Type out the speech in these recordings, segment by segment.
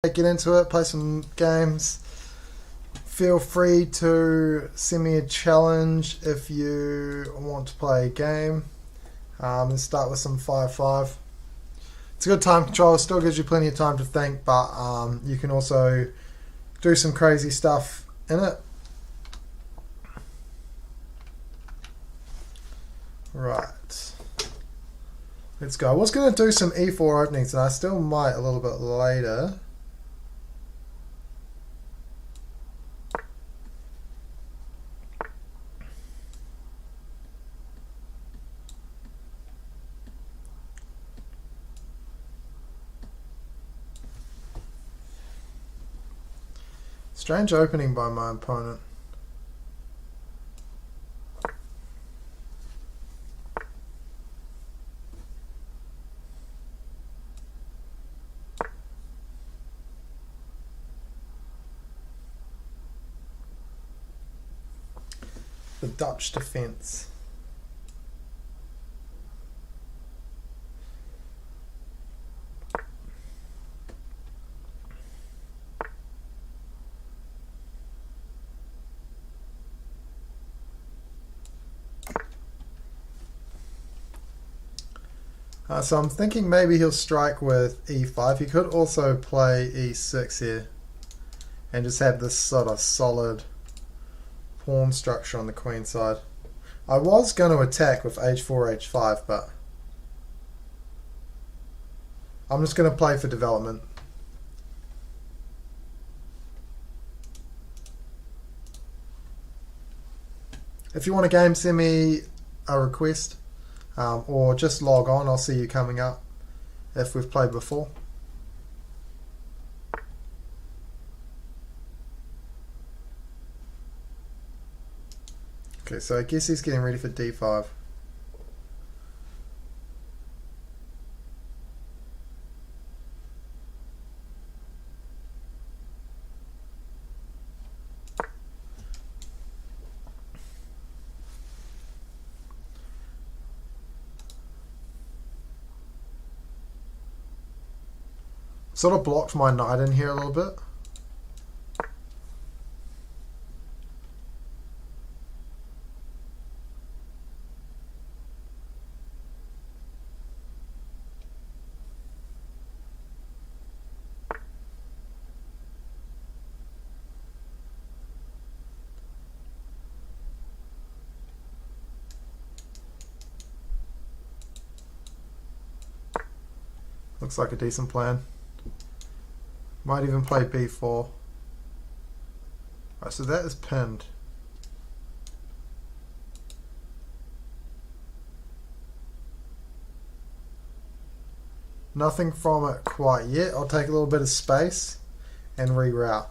get into it, play some games. Feel free to send me a challenge if you want to play a game. Let's start with some 5-5. It's a good time control. It still gives you plenty of time to think, but you can also do some crazy stuff in it. Right. Let's go. I was going to do some e4 openings, and I still might a little bit later. Strange opening by my opponent. The Dutch defense. So I'm thinking maybe he'll strike with e5. He could also play e6 here and just have this sort of solid pawn structure on the queen side. I was going to attack with h4, h5, but I'm just going to play for development. If you want a game, send me a request. Or just log on. I'll see you coming up if we've played before. Okay, so I guess he's getting ready for d5. Sort of blocked my knight in here a little bit. Looks like a decent plan. Might even play b4. Alright, so that is pinned. Nothing from it quite yet. I'll take a little bit of space and reroute.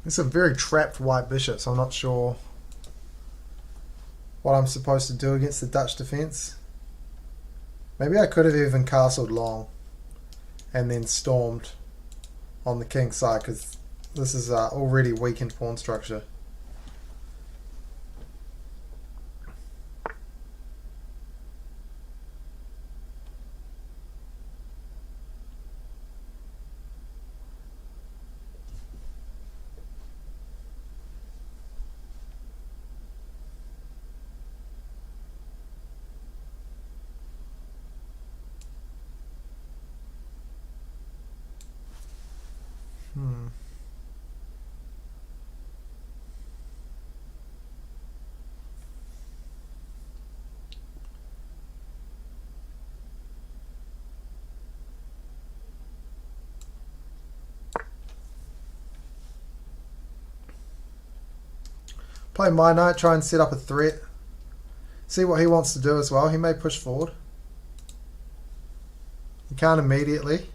It's a very trapped white bishop, so I'm not sure what I'm supposed to do against the Dutch defense. Maybe I could have even castled long and then stormed on the king's side, because this is already weakened pawn structure. Play my knight, try and set up a threat. See what he wants to do as well. He may push forward. He can't immediately.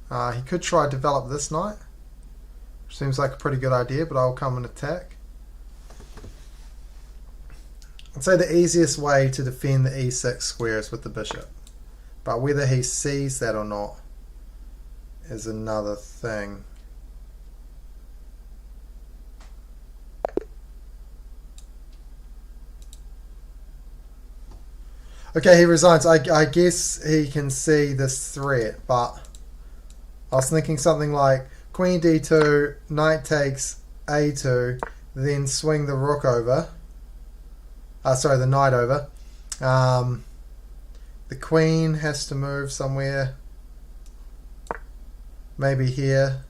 He could try to develop this knight. Which seems like a pretty good idea, but I'll come and attack. I'd say the easiest way to defend the e6 square is with the bishop. But whether he sees that or not is another thing. Okay, he resigns. I guess he can see this threat, but I was thinking something like queen d2, knight takes a2, then swing the rook over. Sorry, the knight over. The queen has to move somewhere. Maybe here.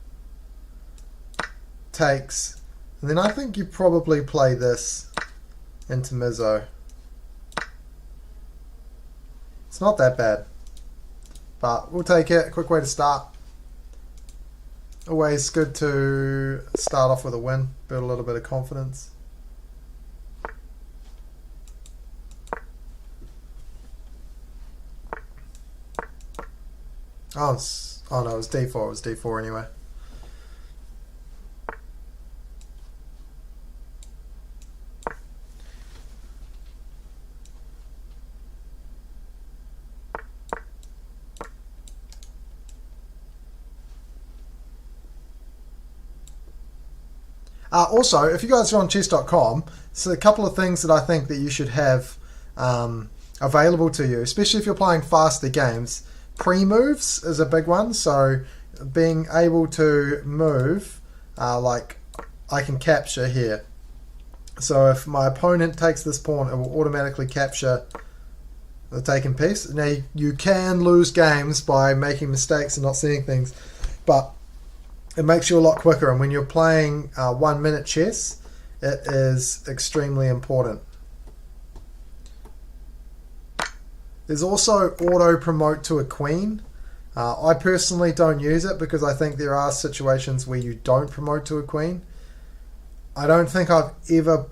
Takes. And then I think you probably play this into Mizzo. It's not that bad. But we'll take it. Quick way to start. Always good to start off with a win. Build a little bit of confidence. Oh no, it was d4. It was d4 anyway. Also, if you guys are on chess.com, so a couple of things that I think that you should have available to you, especially if you're playing faster games. Pre-moves is a big one, so being able to move, like I can capture here. So if my opponent takes this pawn, it will automatically capture the taken piece. Now you can lose games by making mistakes and not seeing things, but it makes you a lot quicker, and when you're playing 1 minute chess, it is extremely important. There's also auto promote to a queen. I personally don't use it because I think there are situations where you don't promote to a queen. I don't think I've ever,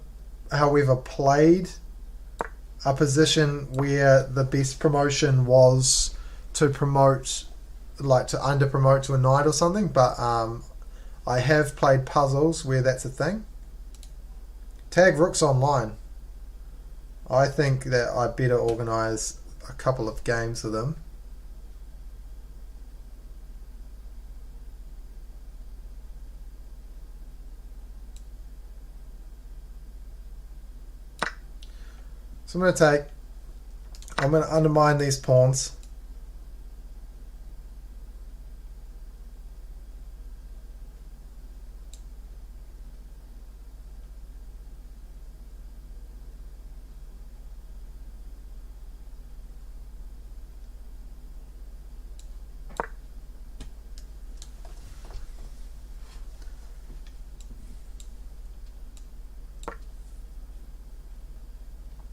however, played a position where the best promotion was to promote, like to under promote to a knight or something, but I have played puzzles where that's a thing. Tag rooks online. I think that I better organise a couple of games of them. So I'm going to undermine these pawns.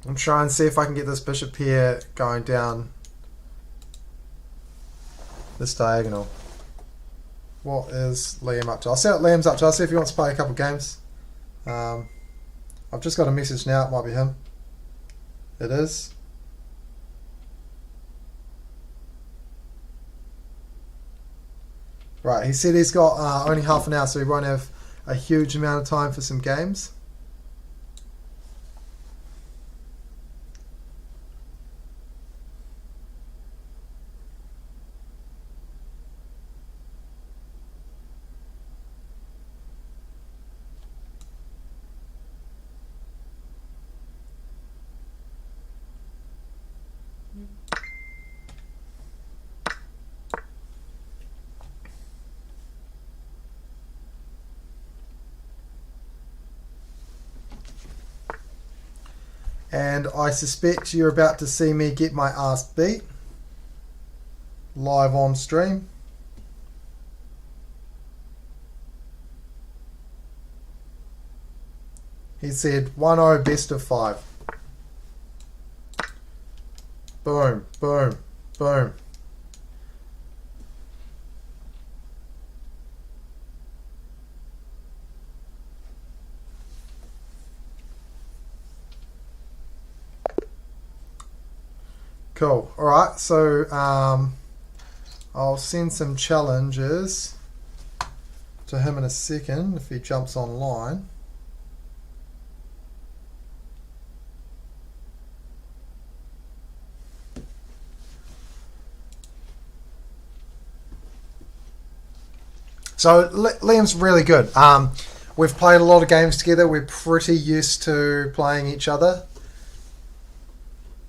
I'm trying to see if I can get this bishop here going down this diagonal. What is Liam up to? I'll see what Liam's up to. I'll see if he wants to play a couple games. I've just got a message now. It might be him. It is. Right, he said he's got only half an hour, so he won't have a huge amount of time for some games. And I suspect you're about to see me get my ass beat live on stream. He said 1-0 best of 5. Boom, boom, boom. Cool. Alright, so I'll send some challenges to him in a second if he jumps online. So Liam's really good. We've played a lot of games together. We're pretty used to playing each other.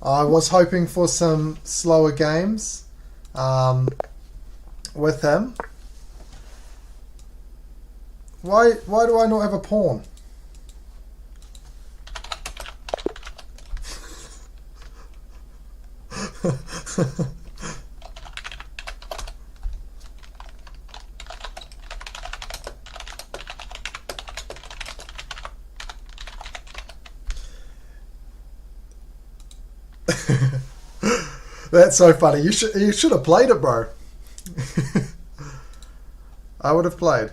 I was hoping for some slower games with him. Why do I not have a pawn? That's so funny. You should have played it, bro. I would have played.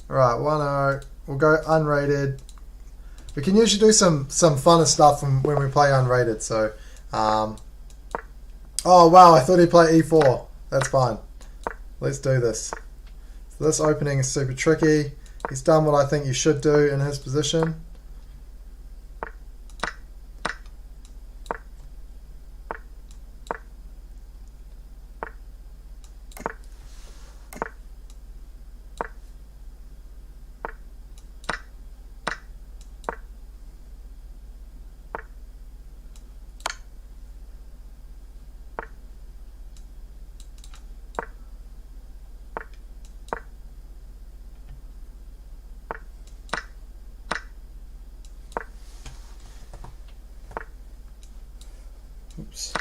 Right, 1-0. We'll go unrated. We can usually do some funner stuff when we play unrated. So, oh wow! I thought he'd play e4. That's fine. Let's do this. So this opening is super tricky. He's done what I think you should do in his position. Oops.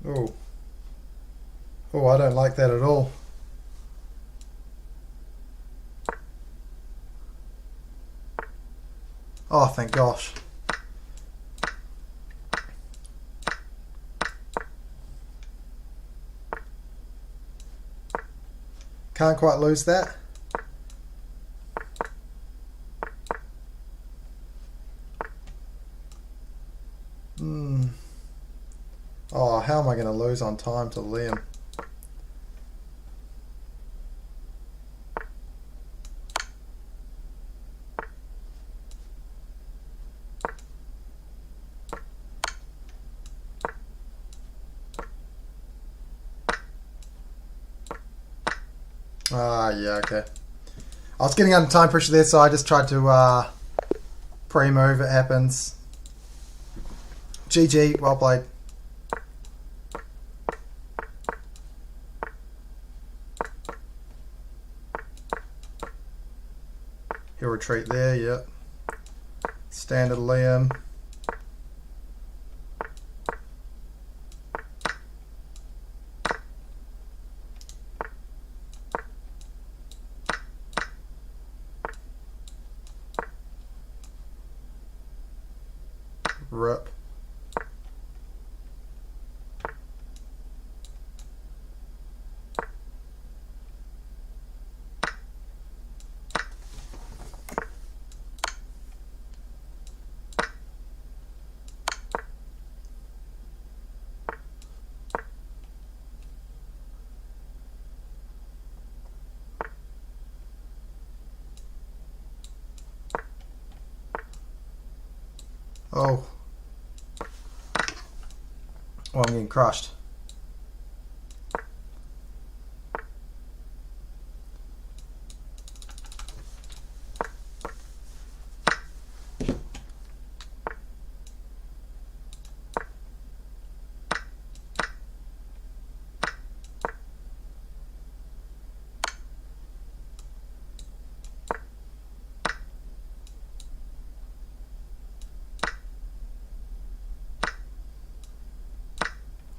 Oh. Oh, I don't like that at all. Oh, thank gosh. Can't quite lose that. Oh, how am I going to lose on time to Liam? Ah, yeah, okay. I was getting under time pressure there, so I just tried to pre-move. It happens. GG, well played. He'll retreat there, yep. Standard Liam. Rip. Oh. Oh, I'm getting crushed.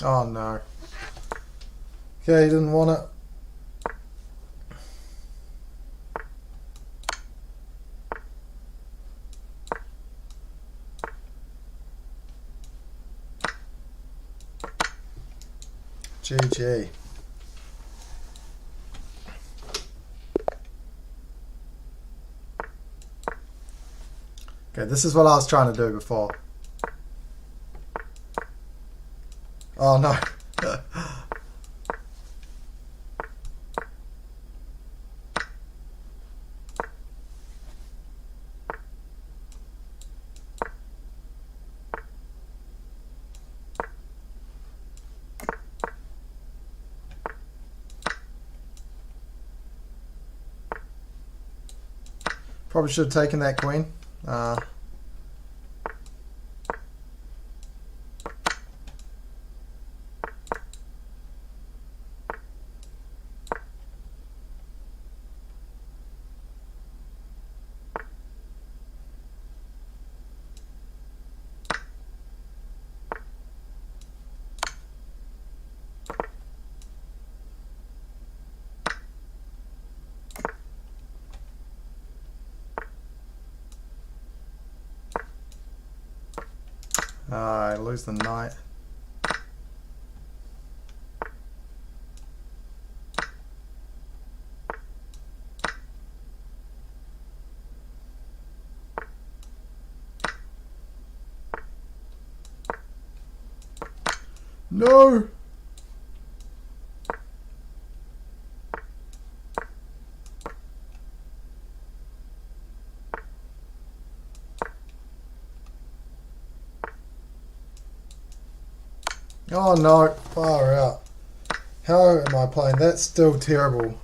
Oh no. Okay, he didn't want it. GG. Okay, this is what I was trying to do before. Oh no. Probably should have taken that queen. I lose the knight. No! Oh no, far out. How am I playing? That's still terrible.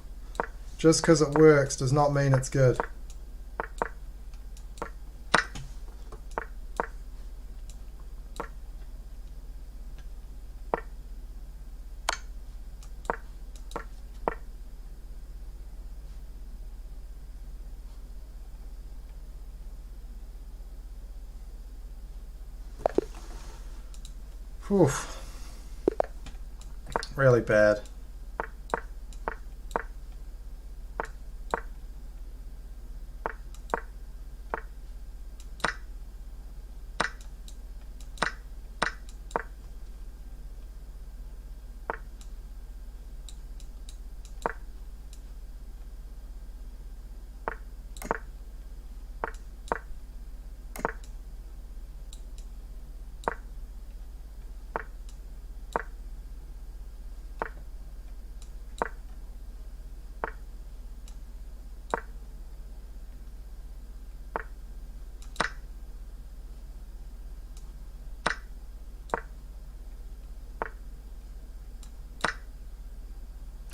Just because it works does not mean it's good. Whew. Really bad.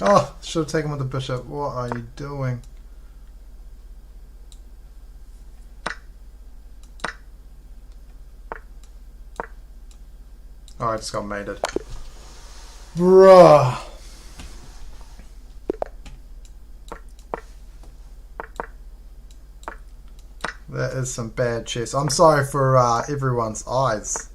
Oh, should have taken with the bishop. What are you doing? Oh, I just got mated. Bruh. That is some bad chess. I'm sorry for everyone's eyes.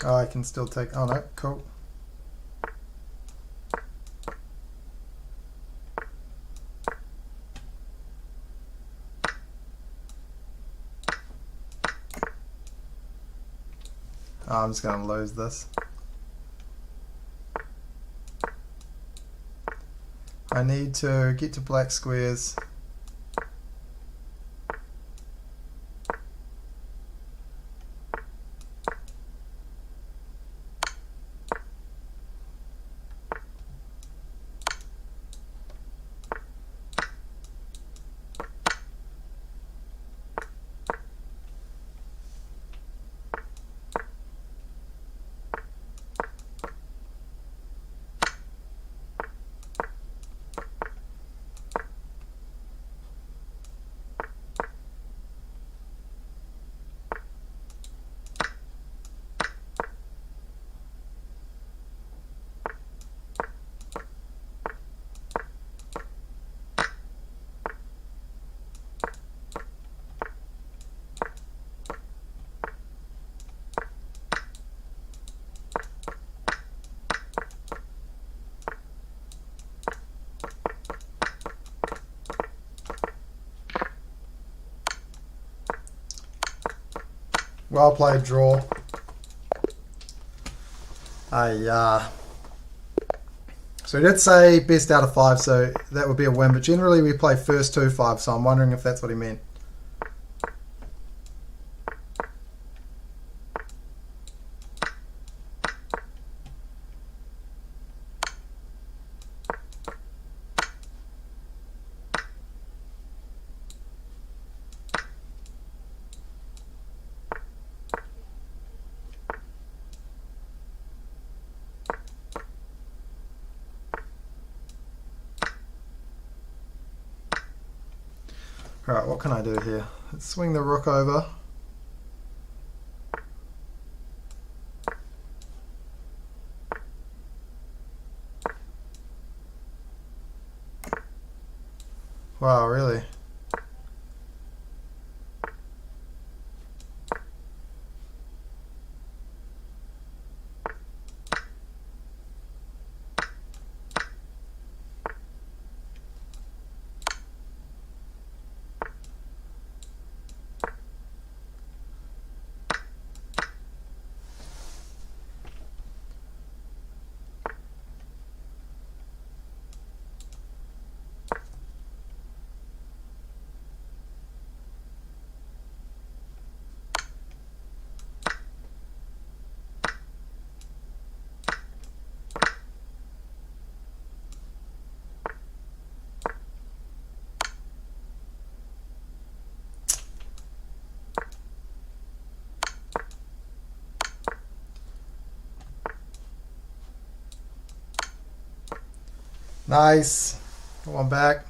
Oh, I can still take... Oh no, cool. Oh, I'm just going to lose this. I need to get to black squares. Well played, draw. So he did say best out of 5, so that would be a win. But generally we play first 2-5, so I'm wondering if that's what he meant. Alright, what can I do here? Let's swing the rook over. Wow, really? Nice. Got one back.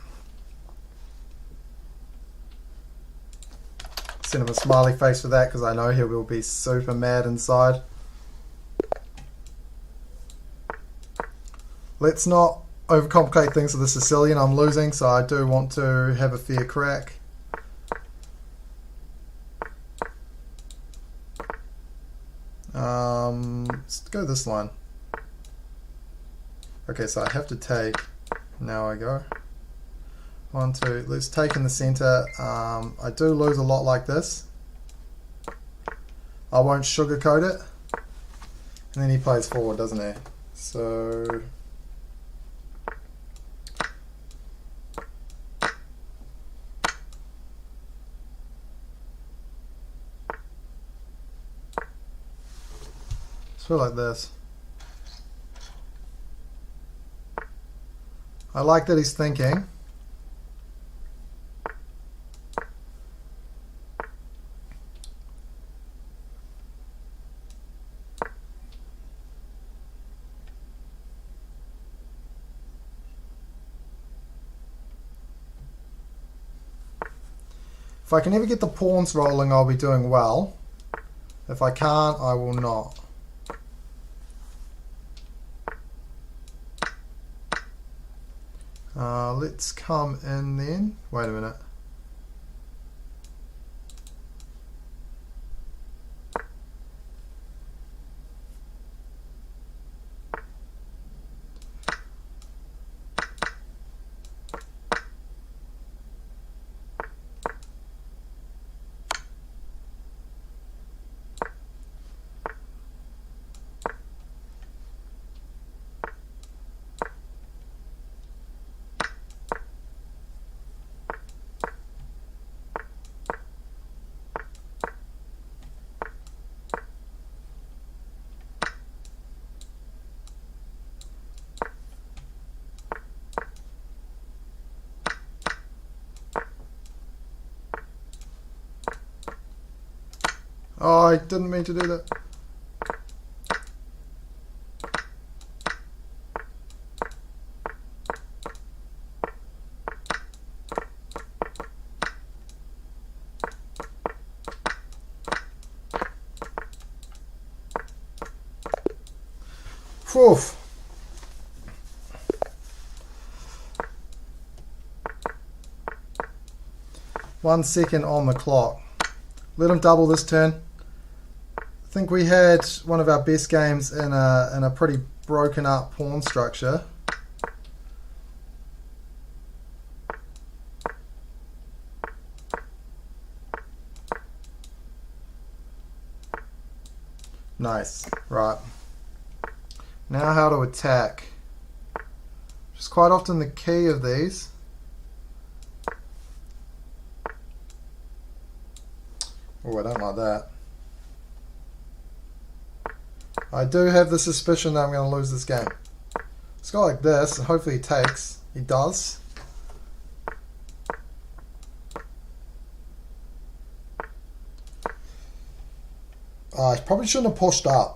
Send him a smiley face for that because I know he will be super mad inside. Let's not overcomplicate things with the Sicilian. I'm losing, so I do want to have a fair crack. Let's go this line. Okay, so I have to take. Now I go. 1, 2. Let's take in the center. I do lose a lot like this. I won't sugarcoat it. And then he plays forward, doesn't he? So. Let's feel like this. I like that he's thinking. If I can ever get the pawns rolling, I'll be doing well. If I can't, I will not. Let's come in then. Wait a minute. Oh, I didn't mean to do that. Whew. One second on the clock. Let him double this turn. I think we had one of our best games in a pretty broken up pawn structure. Nice. Right. Now how to attack. Which is quite often the key of these. Oh, I don't like that. I do have the suspicion that I'm going to lose this game. Let's go like this, and hopefully he takes. He does. I probably shouldn't have pushed up.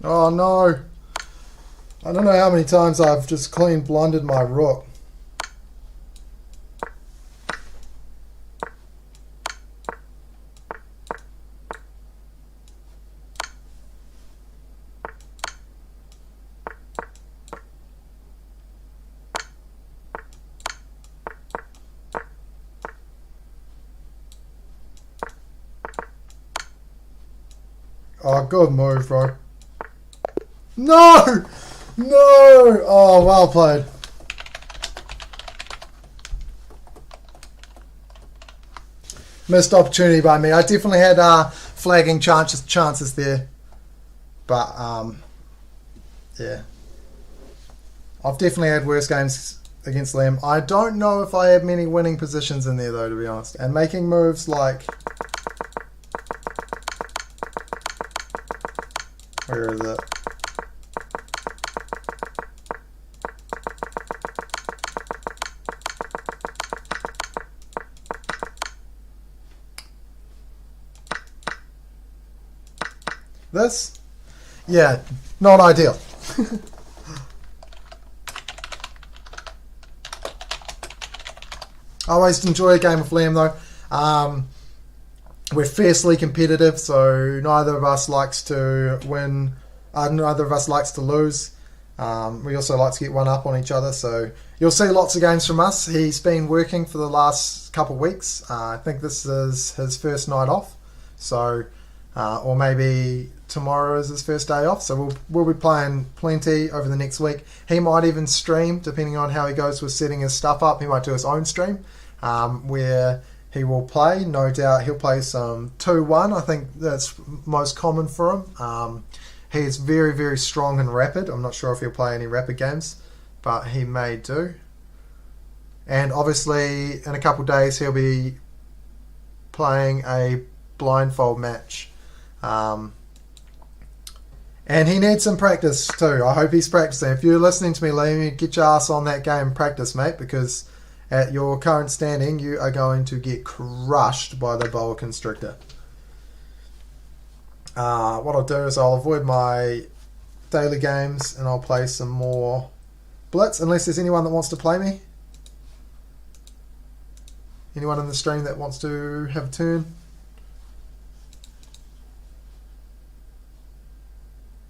Oh no! I don't know how many times I've just clean blundered my rook. Oh, good move, bro. No! No! Oh, well played. Missed opportunity by me. I definitely had flagging chances there. But, yeah. I've definitely had worse games against Liam. I don't know if I had many winning positions in there, though, to be honest. And making moves like... Where is it? This? Yeah, not ideal. I always enjoy a game with Liam though. We're fiercely competitive, so neither of us likes to win. Neither of us likes to lose. We also like to get one up on each other, so you'll see lots of games from us. He's been working for the last couple of weeks. I think this is his first night off, so or maybe tomorrow is his first day off. So we'll be playing plenty over the next week. He might even stream, depending on how he goes with setting his stuff up. He might do his own stream where he will play. No doubt he'll play some 2-1. I think that's most common for him. He is very, very strong and rapid. I'm not sure if he'll play any rapid games, but he may do. And obviously, in a couple of days, he'll be playing a blindfold match. And he needs some practice too. I hope he's practicing. If you're listening to me, Liam, get your ass on that game and practice, mate, because at your current standing, you are going to get crushed by the boa constrictor. What I'll do is I'll avoid my daily games and I'll play some more Blitz, unless there's anyone that wants to play me. Anyone in the stream that wants to have a turn?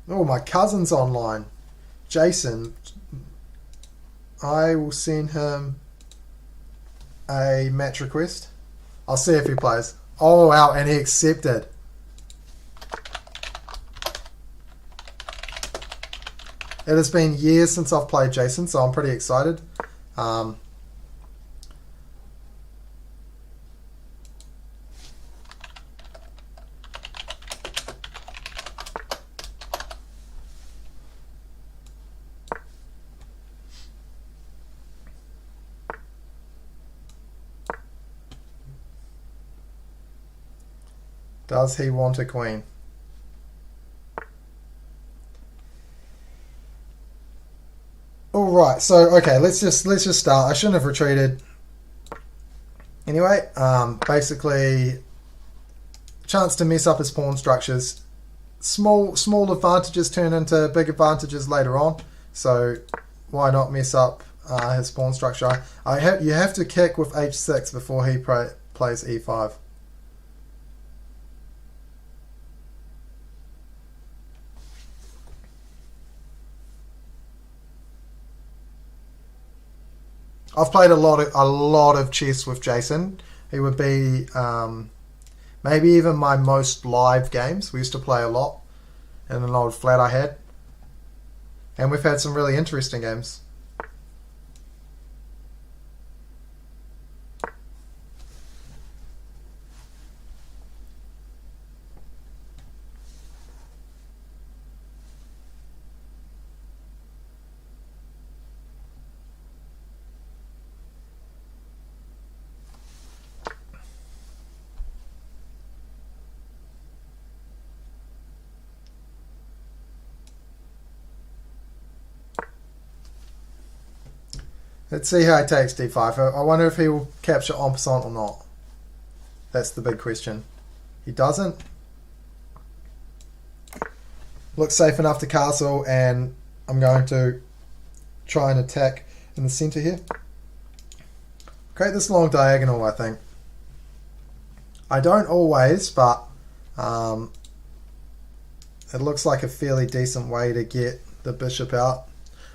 Oh, my cousin's online. Jason. I will send him a match request. I'll see if he plays. Oh, wow, and he accepted. It has been years since I've played Jason, so I'm pretty excited. Does he want a queen? All right. So okay, let's just start. I shouldn't have retreated. Anyway, basically, chance to mess up his pawn structures. Small advantages turn into big advantages later on. So why not mess up his pawn structure? You have to kick with h6 before he plays e5. I've played a lot of chess with Jason. He would be maybe even my most live games. We used to play a lot in an old flat I had, and we've had some really interesting games. Let's see how he takes d5. I wonder if he will capture en passant or not. That's the big question. He doesn't. Looks safe enough to castle, and I'm going to try and attack in the center here. Create this long diagonal, I think. I don't always, but it looks like a fairly decent way to get the bishop out.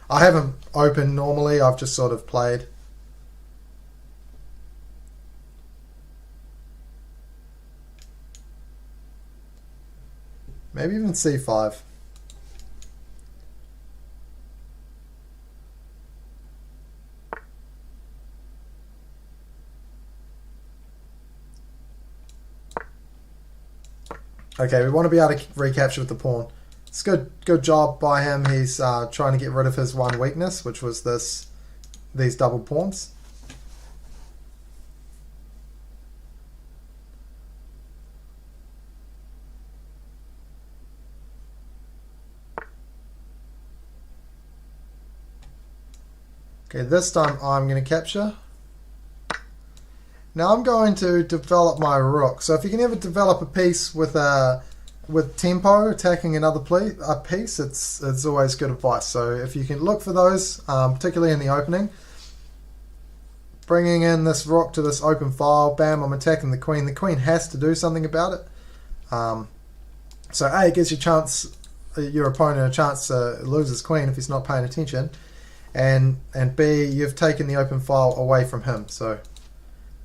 I haven't opened normally, I've just sort of played. Maybe even c5. Okay, we want to be able to recapture with the pawn. It's good job by him. He's trying to get rid of his one weakness, which was these double pawns. Okay, this time I'm going to capture. Now I'm going to develop my rook. So if you can ever develop a piece with tempo, attacking another piece, it's always good advice. So if you can look for those, particularly in the opening, bringing in this rook to this open file, bam, I'm attacking the queen. The queen has to do something about it. So A, it gives your opponent a chance to lose his queen if he's not paying attention, and B, you've taken the open file away from him. So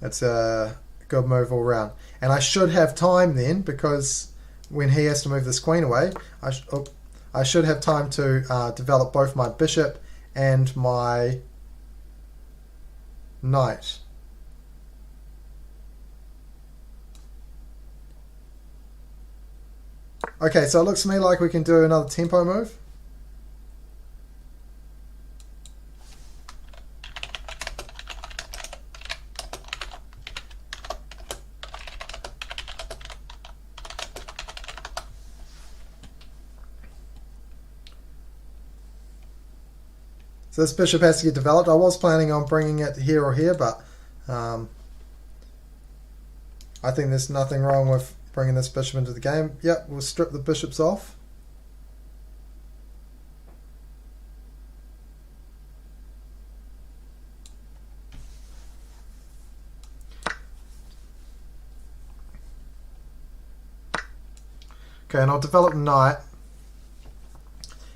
it's a good move all around. And I should have time then, because when he has to move this queen away, I should have time to develop both my bishop and my knight. Okay, so it looks to me like we can do another tempo move. So this bishop has to get developed. I was planning on bringing it here or here, but I think there's nothing wrong with bringing this bishop into the game. Yep, we'll strip the bishops off. Okay, and I'll develop knight.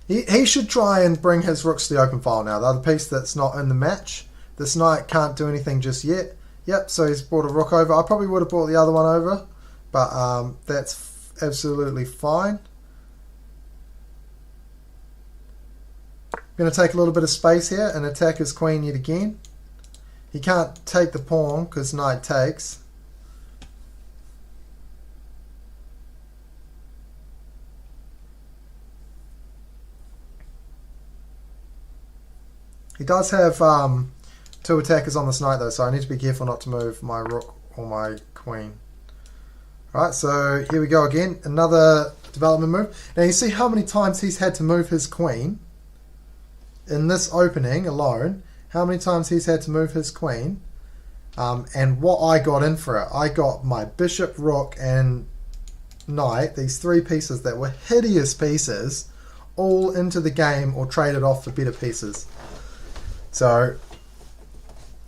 He should try and bring his rooks to the open file now. The other piece that's not in the match. This knight can't do anything just yet. Yep, so he's brought a rook over. I probably would have brought the other one over, but that's absolutely fine. I'm going to take a little bit of space here and attack his queen yet again. He can't take the pawn because knight takes. He does have two attackers on this knight though, so I need to be careful not to move my rook or my queen. Right, so here we go again. Another development move. Now you see how many times he's had to move his queen in this opening alone. How many times he's had to move his queen. And what I got in for it. I got my bishop, rook, and knight, these three pieces that were hideous pieces, all into the game or traded off for better pieces. So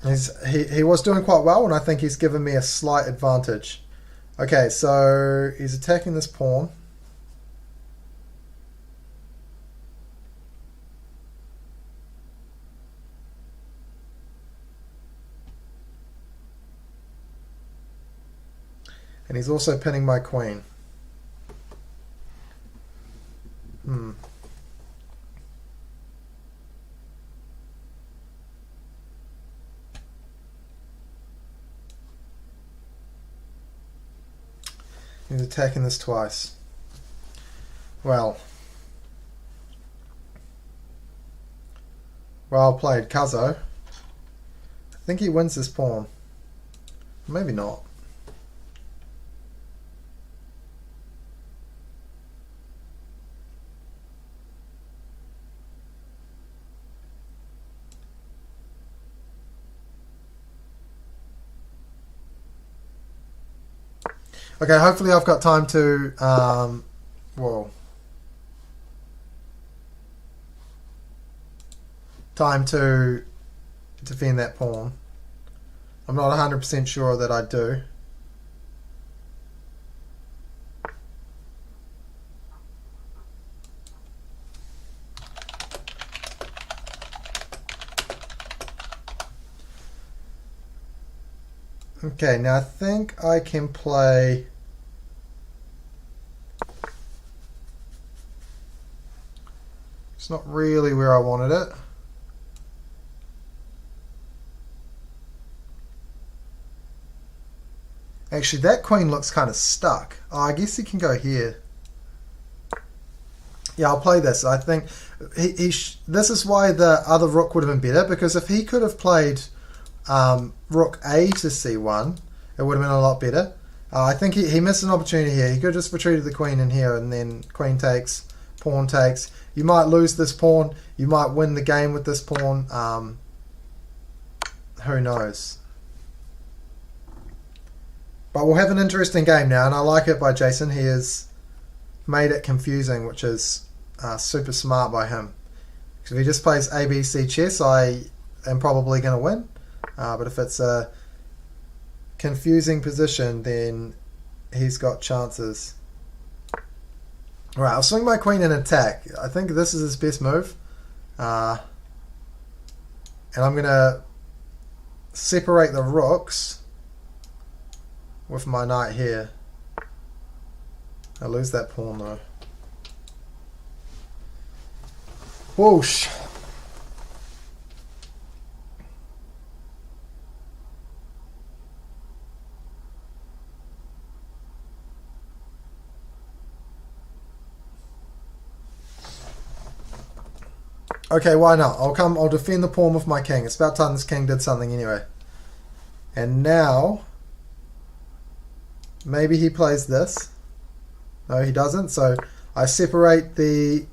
he was doing quite well, and I think he's given me a slight advantage. Okay, so he's attacking this pawn. And he's also pinning my queen. He's attacking this twice. Well played, Cuzzo. I think he wins this pawn. Maybe not. Okay, hopefully I've got time to, time to defend that pawn. I'm not 100% sure that I do. Okay, now I think I can play... It's not really where I wanted it. Actually, that queen looks kind of stuck. Oh, I guess he can go here. Yeah, I'll play this. I think this is why the other rook would have been better, because if he could have played rook A to C1, it would have been a lot better. I think he missed an opportunity here. He could have just retreated the queen in here, and then queen takes, pawn takes. You might lose this pawn. You might win the game with this pawn. Who knows? But we'll have an interesting game now, and I like it by Jason. He has made it confusing, which is super smart by him. Because if he just plays ABC chess, I am probably going to win. But if it's a confusing position, then he's got chances. Right, I'll swing my queen and attack. I think this is his best move. And I'm going to separate the rooks with my knight here. I lose that pawn though. Whoosh. Okay, why not? I'll defend the pawn with my king. It's about time this king did something anyway. And now maybe he plays this. No, he doesn't. So I separate the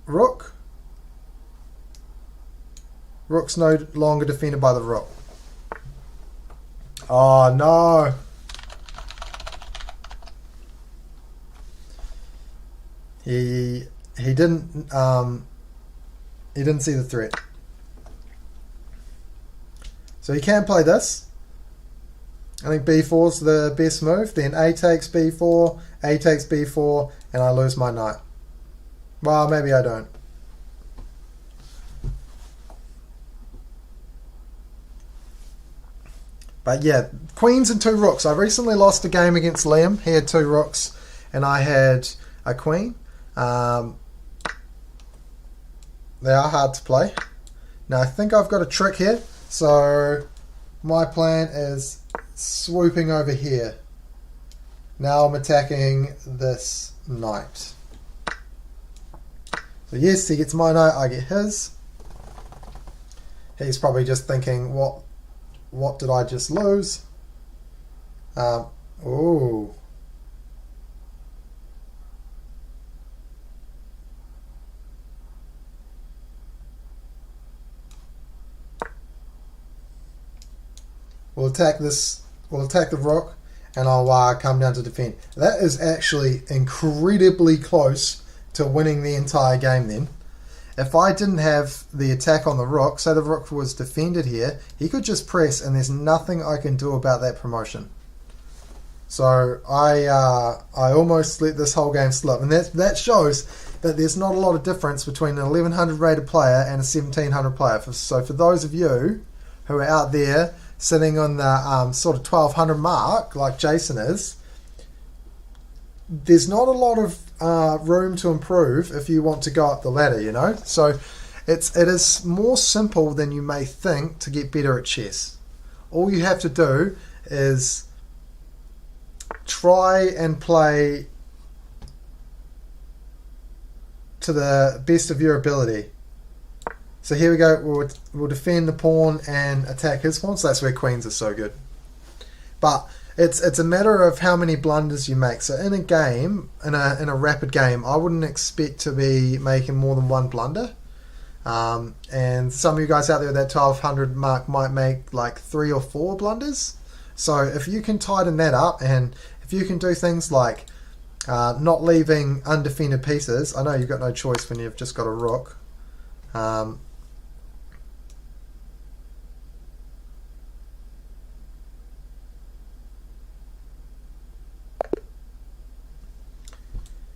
rook. Rook's no longer defended by the rook. Oh no. He didn't see the threat. So he can play this. I think b4 is the best move. Then a takes b4, a takes b4, and I lose my knight. Well, maybe I don't. But yeah, queens and two rooks. I recently lost a game against Liam. He had two rooks, and I had a queen. They are hard to play. Now I think I've got a trick here. So my plan is swooping over here. Now I'm attacking this knight. So yes, he gets my knight, I get his. He's probably just thinking, what did I just lose? Ooh. We'll attack this. We'll attack the rook, and I'll come down to defend. That is actually incredibly close to winning the entire game. Then, if I didn't have the attack on the rook, so the rook was defended here, he could just press, and there's nothing I can do about that promotion. So I almost let this whole game slip, and that shows that there's not a lot of difference between an 1100 rated player and a 1700 player. So for those of you who are out there sitting on the sort of 1200 mark, like Jason is, there's not a lot of room to improve if you want to go up the ladder, you know. So it is more simple than you may think to get better at chess. All you have to do is try and play to the best of your ability. So here we go. We'll defend the pawn and attack his pawn. So that's where queens are so good. But it's a matter of how many blunders you make. So in a game, in a rapid game, I wouldn't expect to be making more than one blunder. And some of you guys out there at that 1200 mark might make like 3 or 4 blunders. So if you can tighten that up, and if you can do things like not leaving undefended pieces. I know you've got no choice when you've just got a rook.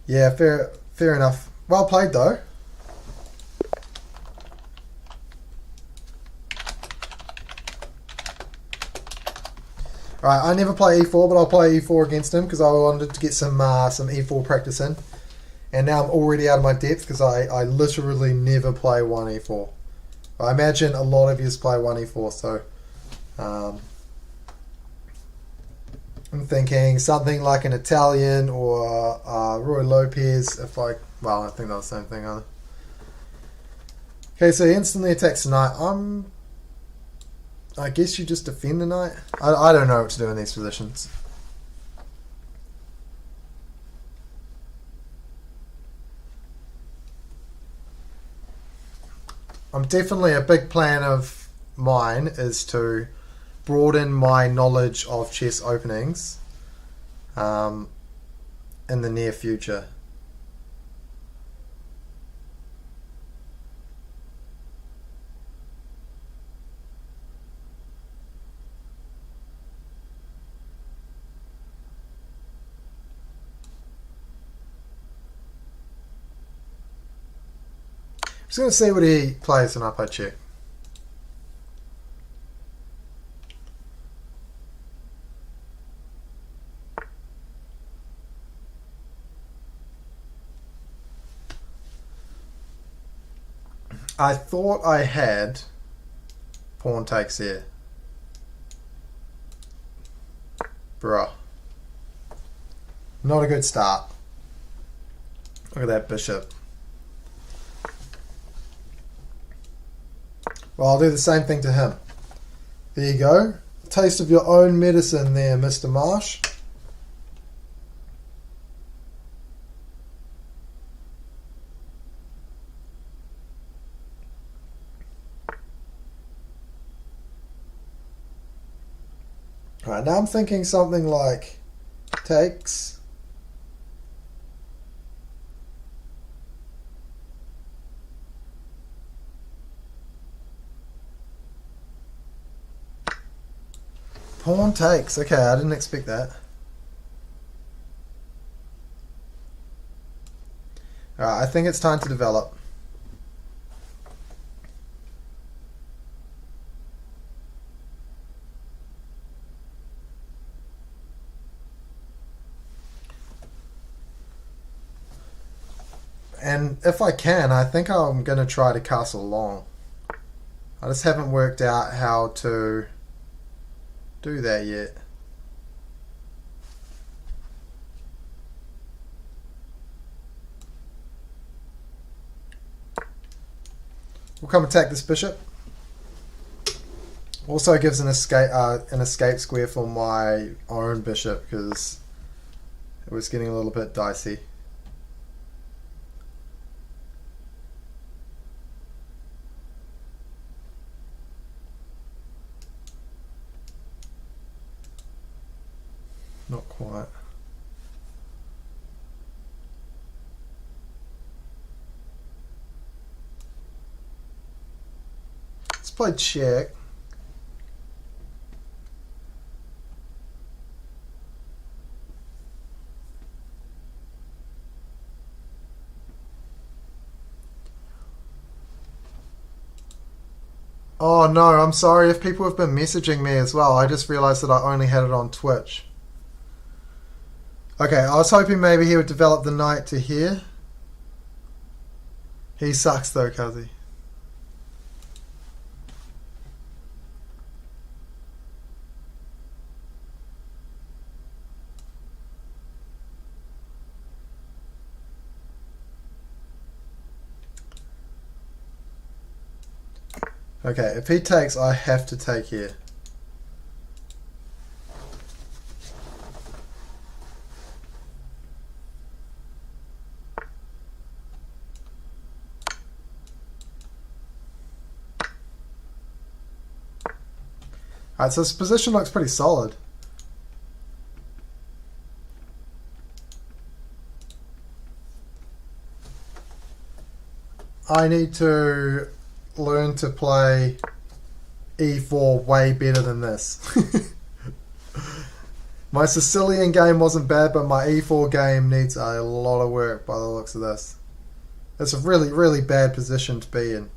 Yeah, fair enough. Well played though. Alright, I never play e4, but I'll play e4 against him because I wanted to get some e4 practice in. And now I'm already out of my depth because I literally never play 1e4. I imagine a lot of you play 1e4, so I'm thinking something like an Italian or Roy Lopez. Well, I think that's the same thing, huh? Okay, so he instantly attacks the knight. I guess you just defend the knight. I don't know what to do in these positions. I'm definitely, a big plan of mine is to broaden my knowledge of chess openings in the near future. I'm just going to see what he plays and up I check. I thought I had pawn takes here. Bruh. Not a good start. Look at that bishop. Well, I'll do the same thing to him. There you go. Taste of your own medicine there, Mr. Marsh. Alright, now I'm thinking something like takes. Pawn takes. Okay, I didn't expect that. Alright, I think it's time to develop. And if I can, I think I'm going to try to castle long. I just haven't worked out how to do that yet. We'll come attack this bishop. Also gives an escape square for my own bishop because it was getting a little bit dicey. Not quite. Let's play check. Oh no, I'm sorry if people have been messaging me as well. I just realised that I only had it on Twitch. Okay, I was hoping maybe he would develop the knight to here. He sucks though, Kazi. Okay, if he takes, I have to take here. Alright, so this position looks pretty solid. I need to learn to play e4 way better than this. My Sicilian game wasn't bad, but my e4 game needs a lot of work by the looks of this. It's a really, really bad position to be in.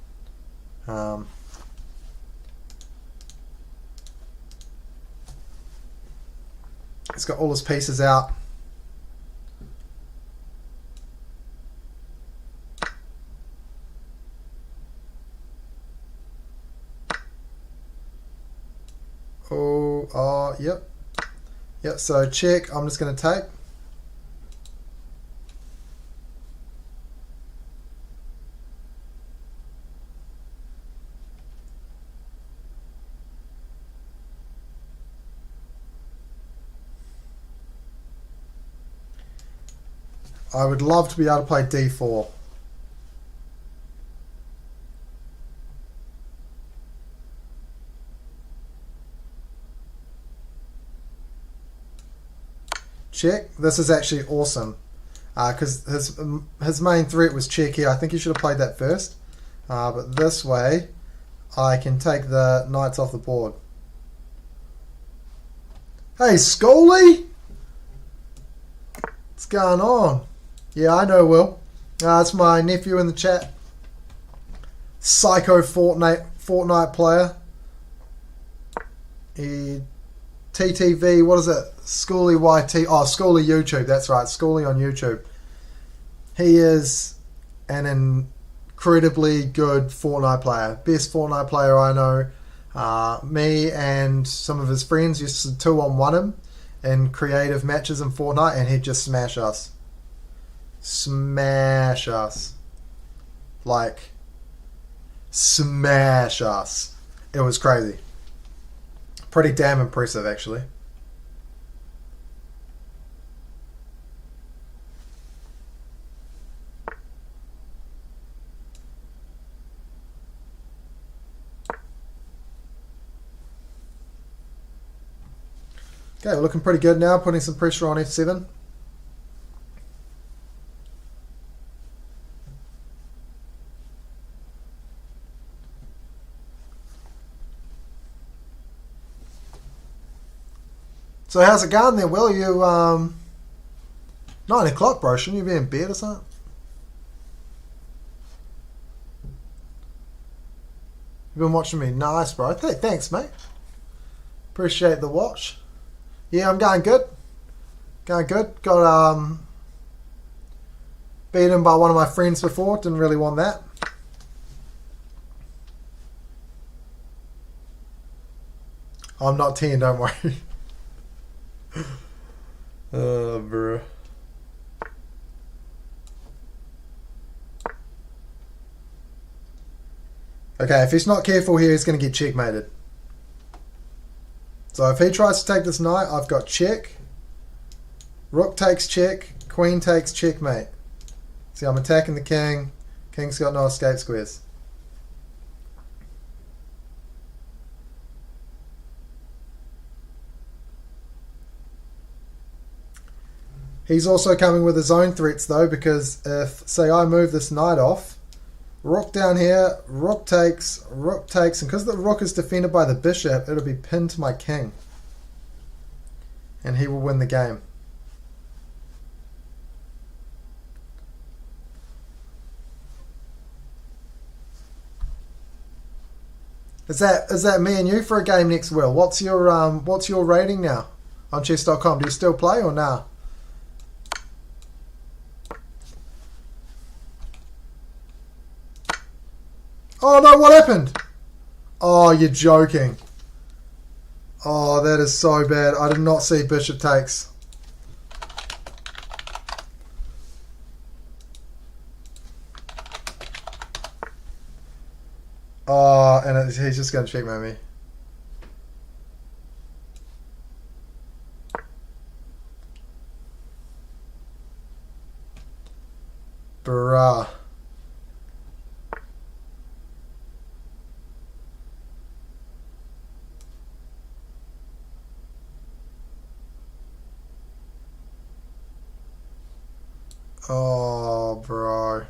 He's got all his pieces out. Oh, yep. Yep, so check. I'm just going to take. I would love to be able to play d4. Check. This is actually awesome. Because his main threat was check here. I think he should have played that first. But this way, I can take the knights off the board. Hey, Scully! What's going on? Yeah, I know Will. It's my nephew in the chat. Psycho Fortnite player. He TTV, what is it? Schooly YT. Oh, Schooly YouTube. That's right. Schooly on YouTube. He is an incredibly good Fortnite player. Best Fortnite player I know. Me and some of his friends used to 2-on-1 him in creative matches in Fortnite, and he'd just smash us. Smash us. Like, smash us. It was crazy. Pretty damn impressive, actually. Okay, we're looking pretty good now, putting some pressure on f7. So how's it going there, Will? You 9 o'clock, bro. Shouldn't you be in bed or something? You've been watching me. Nice, bro. Thanks, mate. Appreciate the watch. Yeah, I'm going good. Going good. Got beaten by one of my friends before. Didn't really want that. I'm not 10, don't worry. Oh, bro. Okay, if he's not careful here, he's going to get checkmated. So if he tries to take this knight, I've got check. Rook takes check. Queen takes checkmate. See, I'm attacking the king. King's got no escape squares. He's also coming with his own threats though, because if, say, I move this knight off, rook down here, rook takes, and because the rook is defended by the bishop, it'll be pinned to my king. And he will win the game. Is that me and you for a game next, Will? What's your rating now on chess.com? Do you still play or now? Oh no, what happened? Oh, you're joking. Oh, that is so bad. I did not see bishop takes. Oh, and he's just going to checkmate me. Bruh. Oh, bro.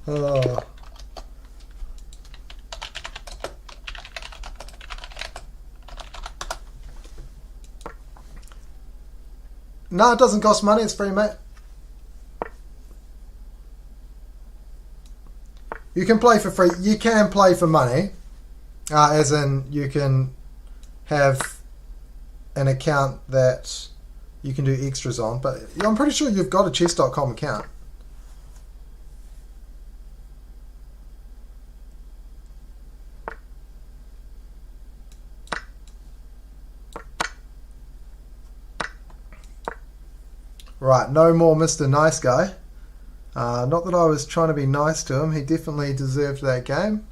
Oh. No, it doesn't cost money. It's free, mate. You can play for free. You can play for money. As in, you can have an account that you can do extras on. But I'm pretty sure you've got a chess.com account. Right, no more Mr. Nice Guy. Not that I was trying to be nice to him. He definitely deserved that game.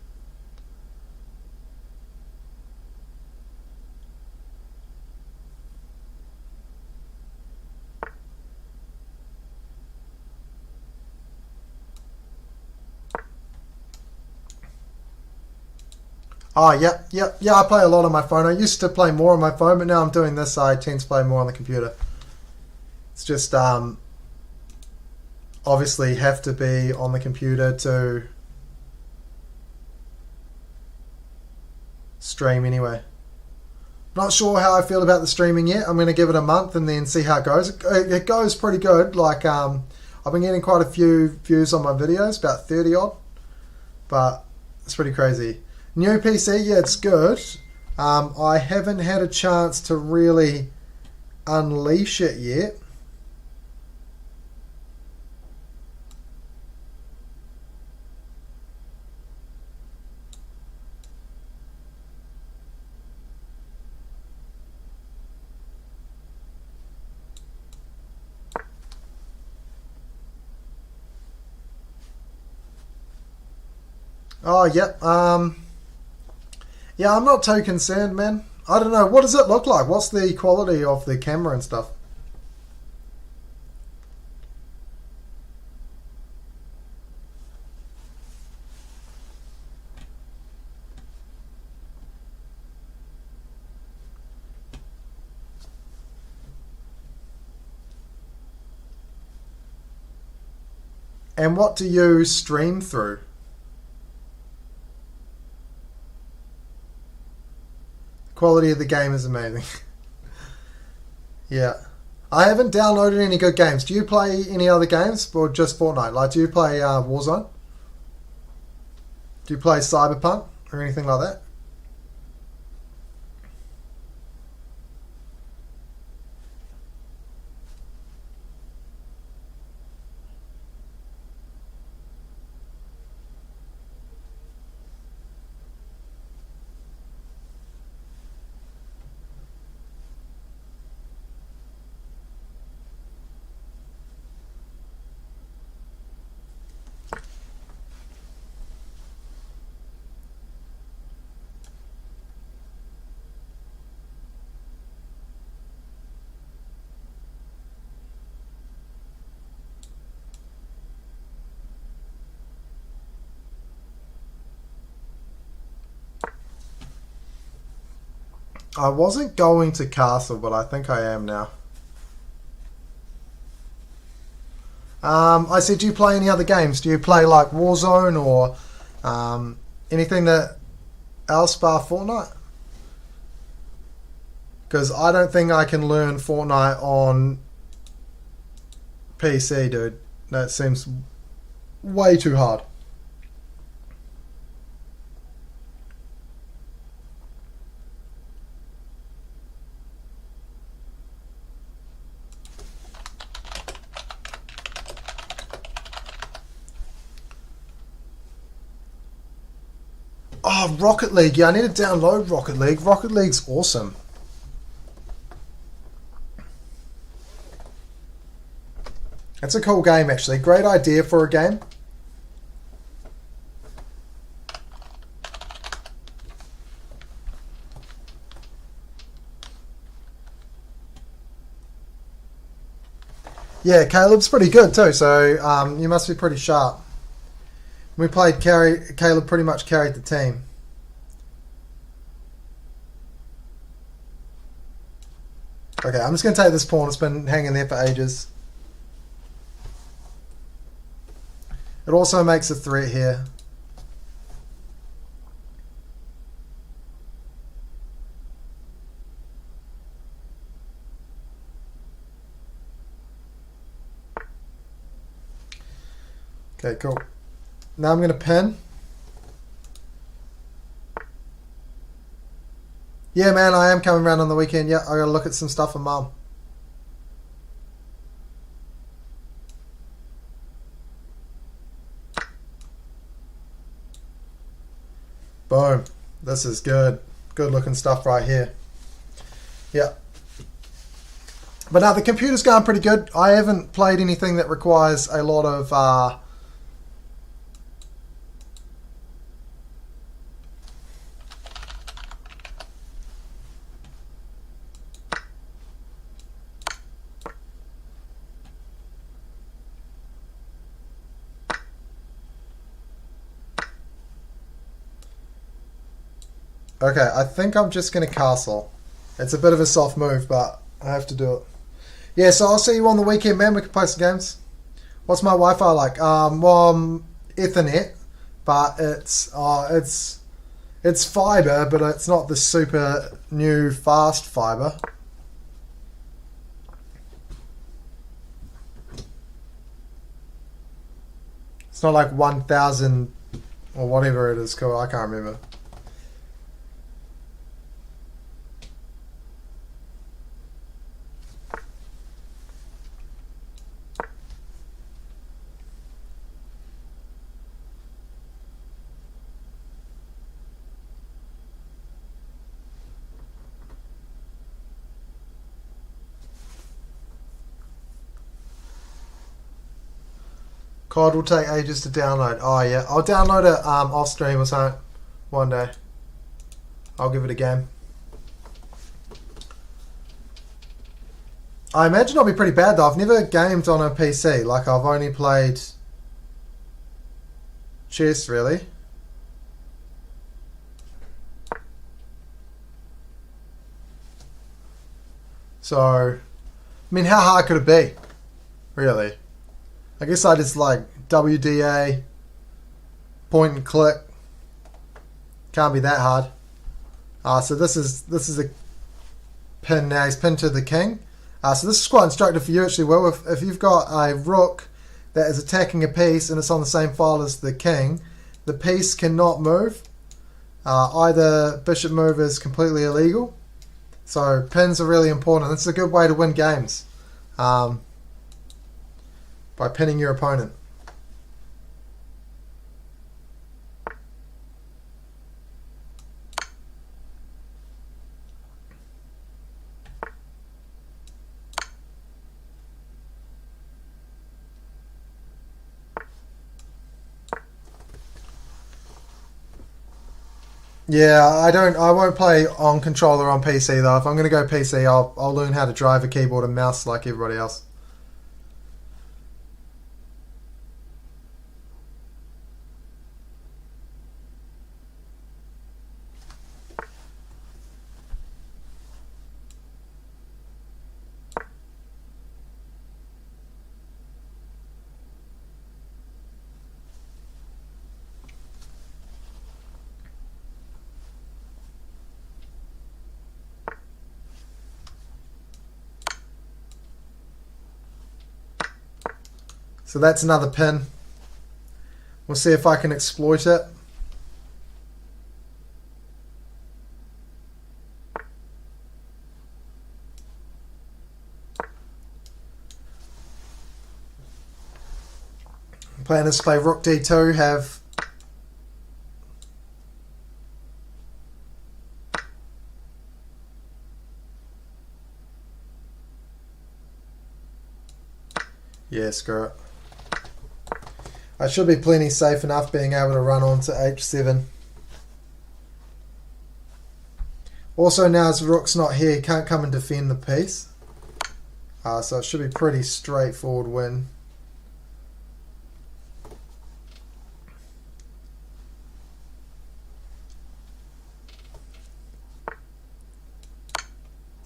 Oh, yep. Yeah, I play a lot on my phone. I used to play more on my phone, but now I'm doing this. I tend to play more on the computer. It's just obviously have to be on the computer to stream anyway. Not sure how I feel about the streaming yet. I'm going to give it a month and then see how it goes. It goes pretty good. Like I've been getting quite a few views on my videos, about 30 odd, but it's pretty crazy. New PC, yeah, it's good. I haven't had a chance to really unleash it yet. Oh, yep. Yeah, I'm not too concerned, man. I don't know. What does it look like? What's the quality of the camera and stuff? And what do you stream through? Quality of the game is amazing. Yeah. I haven't downloaded any good games. Do you play any other games or just Fortnite? Like, do you play Warzone? Do you play Cyberpunk or anything like that? I wasn't going to Castle, but I think I am now. I said, do you play any other games? Do you play like Warzone or anything that else bar Fortnite? Because I don't think I can learn Fortnite on PC, dude. That seems way too hard. Oh, Rocket League. Yeah, I need to download Rocket League. Rocket League's awesome. It's a cool game, actually. Great idea for a game. Yeah, Caleb's pretty good too, so you must be pretty sharp. We played Caleb pretty much carried the team. Okay, I'm just going to take this pawn. It's been hanging there for ages. It also makes a threat here. Okay, cool. Now I'm going to pin. Yeah, man, I am coming around on the weekend. Yeah, I got to look at some stuff for Mum. Boom. This is good. Good looking stuff right here. Yeah. But now the computer's going pretty good. I haven't played anything that requires a lot of Okay, I think I'm just going to castle. It's a bit of a soft move, but I have to do it. Yeah, so I'll see you on the weekend, man. We can play some games. What's my Wi-Fi like? Ethernet, but it's fiber, but it's not the super new fast fiber. It's not like 1,000 or whatever it is called. I can't remember. COD will take ages to download. Oh yeah, I'll download it off stream or something one day. I'll give it a game. I imagine I'll be pretty bad though. I've never gamed on a PC. Like I've only played chess really. So, I mean, how hard could it be? Really? I guess I just like WDA, point and click. Can't be that hard. So this is a pin now. He's pinned to the king. So this is quite instructive for you actually, Will. If you've got a rook that is attacking a piece and it's on the same file as the king, the piece cannot move. Either bishop move is completely illegal. So pins are really important. This is a good way to win games. By pinning your opponent. Yeah, I won't play on controller on PC though. If I'm going to go PC, I'll learn how to drive a keyboard and mouse like everybody else. So that's another pin. We'll see if I can exploit it. Plan is to play rook d2, have yeah, screw it. I should be plenty safe enough being able to run on to h7. Also now as rook's not here, he can't come and defend the piece. So it should be pretty straightforward win.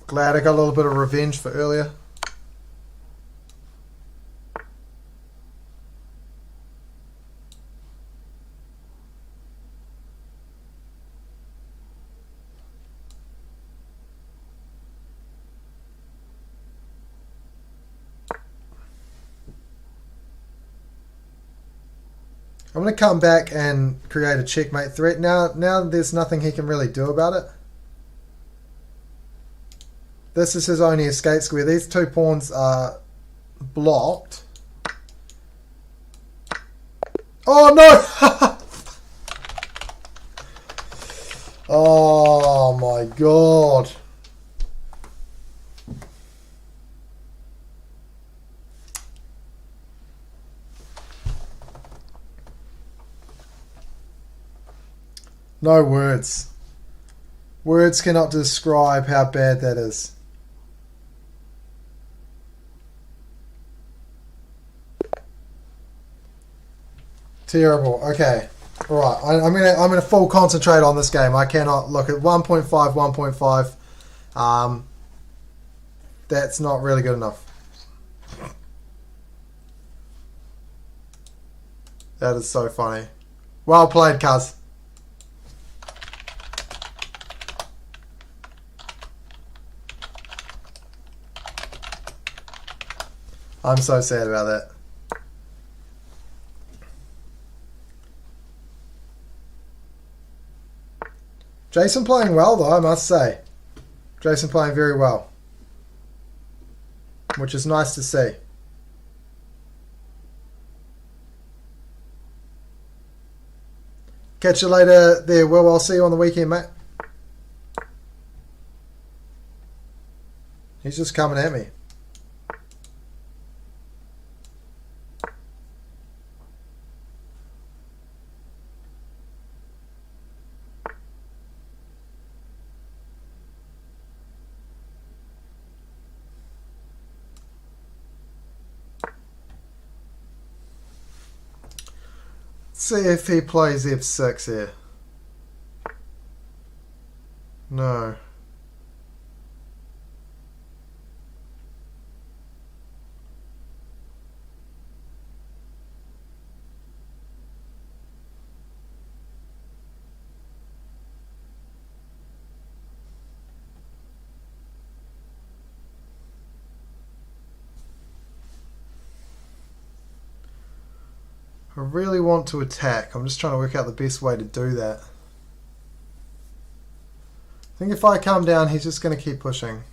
Glad I got a little bit of revenge for earlier. I'm going to come back and create a checkmate threat. Now there's nothing he can really do about it. This is his only escape square. These two pawns are blocked. Oh no! Oh my god. No words. Words cannot describe how bad that is. Terrible. Okay. All right. I'm gonna full concentrate on this game. I cannot look at 1.5, 1.5. That's not really good enough. That is so funny. Well played, cuz. I'm so sad about that. Jason playing well though, I must say. Jason playing very well. Which is nice to see. Catch you later there, Will. I'll see you on the weekend, mate. He's just coming at me. See if he plays f6 here. No. I really want to attack. I'm just trying to work out the best way to do that. I think if I come down, he's just going to keep pushing.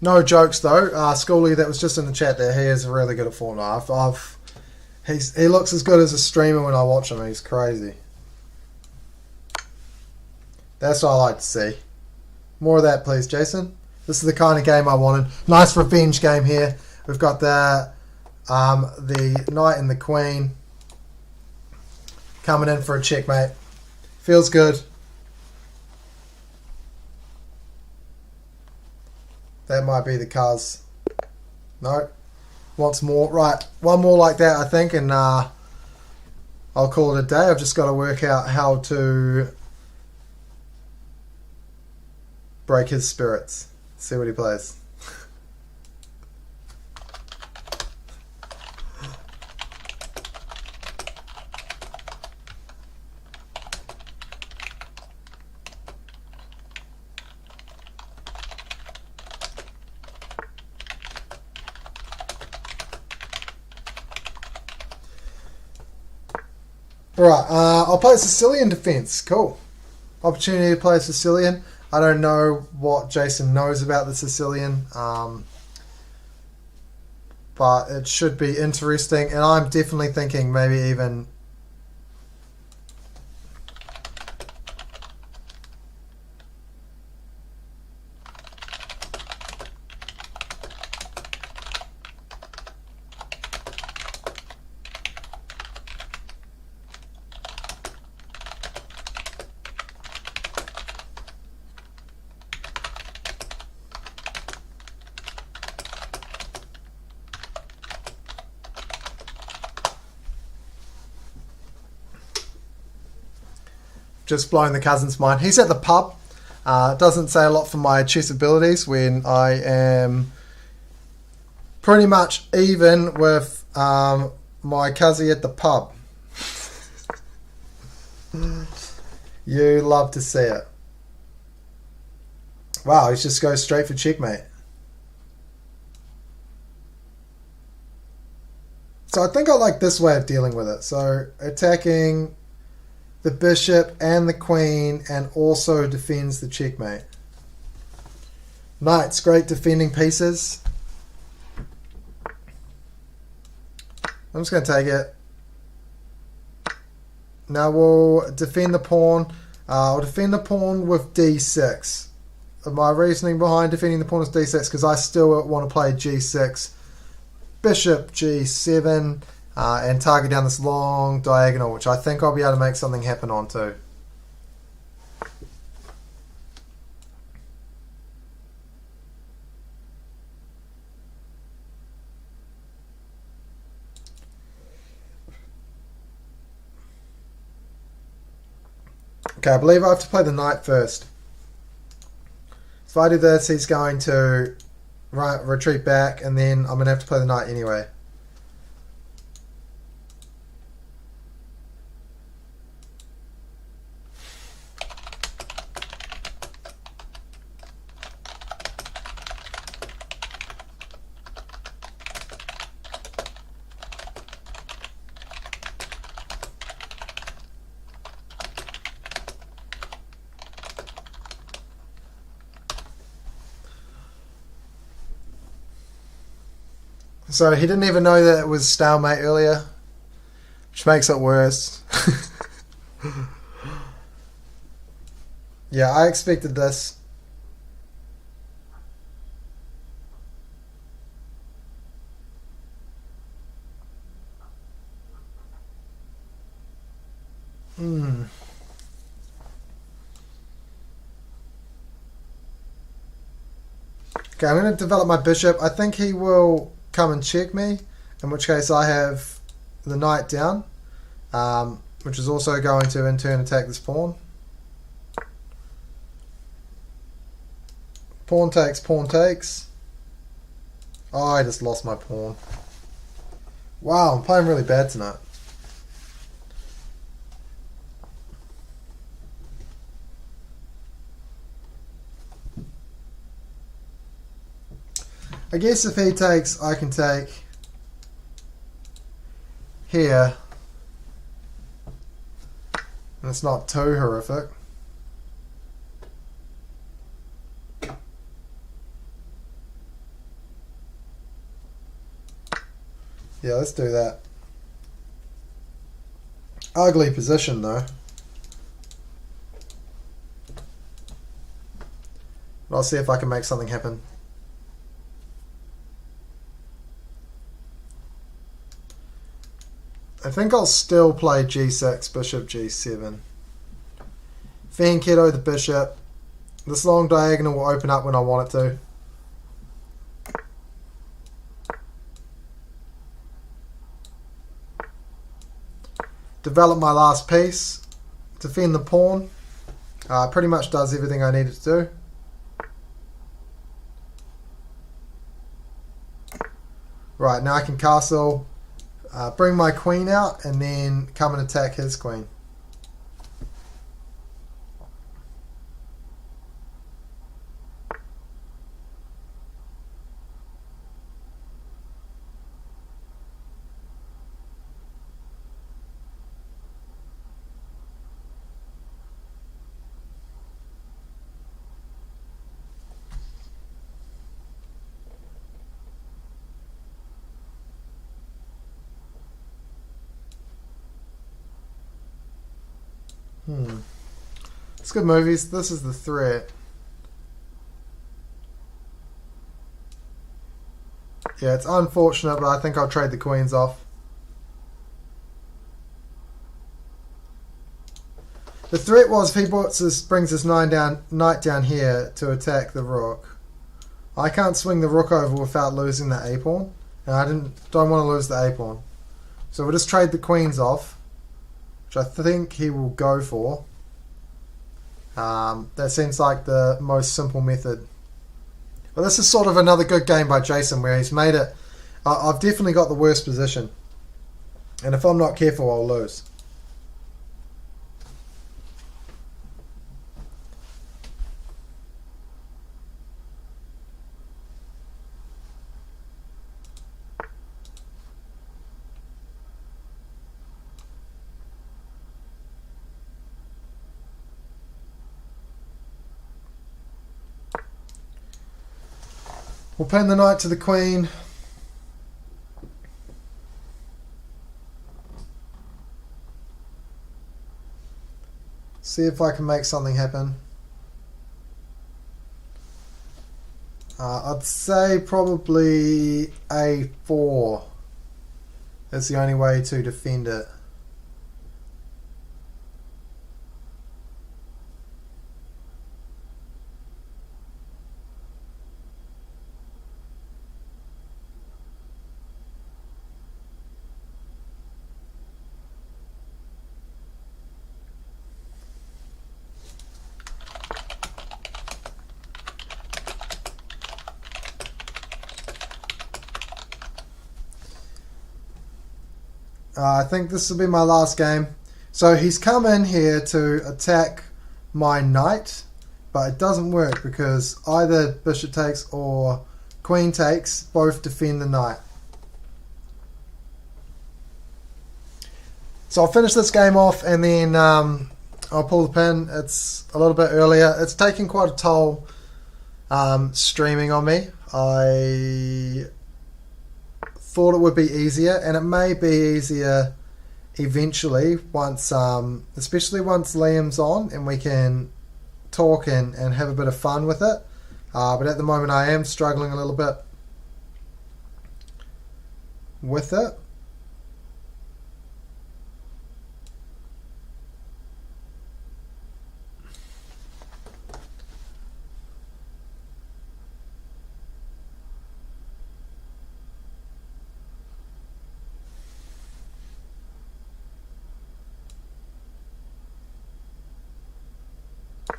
No jokes though. Schoolie, that was just in the chat there. He is really good at Fortnite. He looks as good as a streamer when I watch him. He's crazy. That's what I like to see. More of that, please, Jason. This is the kind of game I wanted. Nice revenge game here. We've got the knight and the queen coming in for a checkmate. Feels good. That might be the cuz. No. Wants more. Right. One more like that, I think, and I'll call it a day. I've just got to work out how to break his spirits. See what he plays. Alright, I'll play Sicilian defense. Cool. Opportunity to play Sicilian. I don't know what Jason knows about the Sicilian, but it should be interesting. And I'm definitely thinking maybe even... just blowing the cousin's mind. He's at the pub. Doesn't say a lot for my chess abilities when I am pretty much even with my cousin at the pub. You love to see it. Wow, he just goes straight for checkmate. So I think I like this way of dealing with it. So attacking the bishop and the queen, and also defends the checkmate. Knight's great defending pieces. I'm just going to take it. Now we'll defend the pawn. I'll defend the pawn with d6. My reasoning behind defending the pawn is d6 because I still want to play g6, bishop g7, and target down this long diagonal, which I think I'll be able to make something happen on too. Okay, I believe I have to play the knight first. If I do this, he's going to retreat back, and then I'm going to have to play the knight anyway. So he didn't even know that it was stalemate earlier, which makes it worse. Yeah, I expected this. Okay, I'm going to develop my bishop. I think he will come and check me, in which case I have the knight down, which is also going to in turn attack this pawn. Pawn takes, pawn takes. Oh, I just lost my pawn. Wow, I'm playing really bad tonight. I guess if he takes, I can take here. And it's not too horrific. Yeah, let's do that. Ugly position though. But I'll see if I can make something happen. I think I'll still play g6, bishop g7. Fianchetto the bishop. This long diagonal will open up when I want it to. develop my last piece, defend the pawn. Pretty much does everything I need it to do. Right, now I can castle, bring my queen out, and then come and attack his queen. It's good movies. This is the threat. Yeah, it's unfortunate, but I think I'll trade the queens off. The threat was if he brings his knight down here to attack the rook. I can't swing the rook over without losing the a pawn, and I don't want to lose the a pawn. So we'll just trade the queens off, which I think he will go for. That seems like the most simple method. Well, this is sort of another good game by Jason where he's made it. I've definitely got the worst position, and if I'm not careful, I'll lose. We'll pin the knight to the queen. See if I can make something happen. I'd say probably a4 is the only way to defend it. I think this will be my last game. So he's come in here to attack my knight, but it doesn't work because either bishop takes or queen takes both defend the knight. So I'll finish this game off and then I'll pull the pin. It's a little bit earlier. It's taking quite a toll streaming on me. I thought it would be easier, and it may be easier eventually once, especially once Liam's on and we can talk and have a bit of fun with it. But at the moment I am struggling a little bit with it.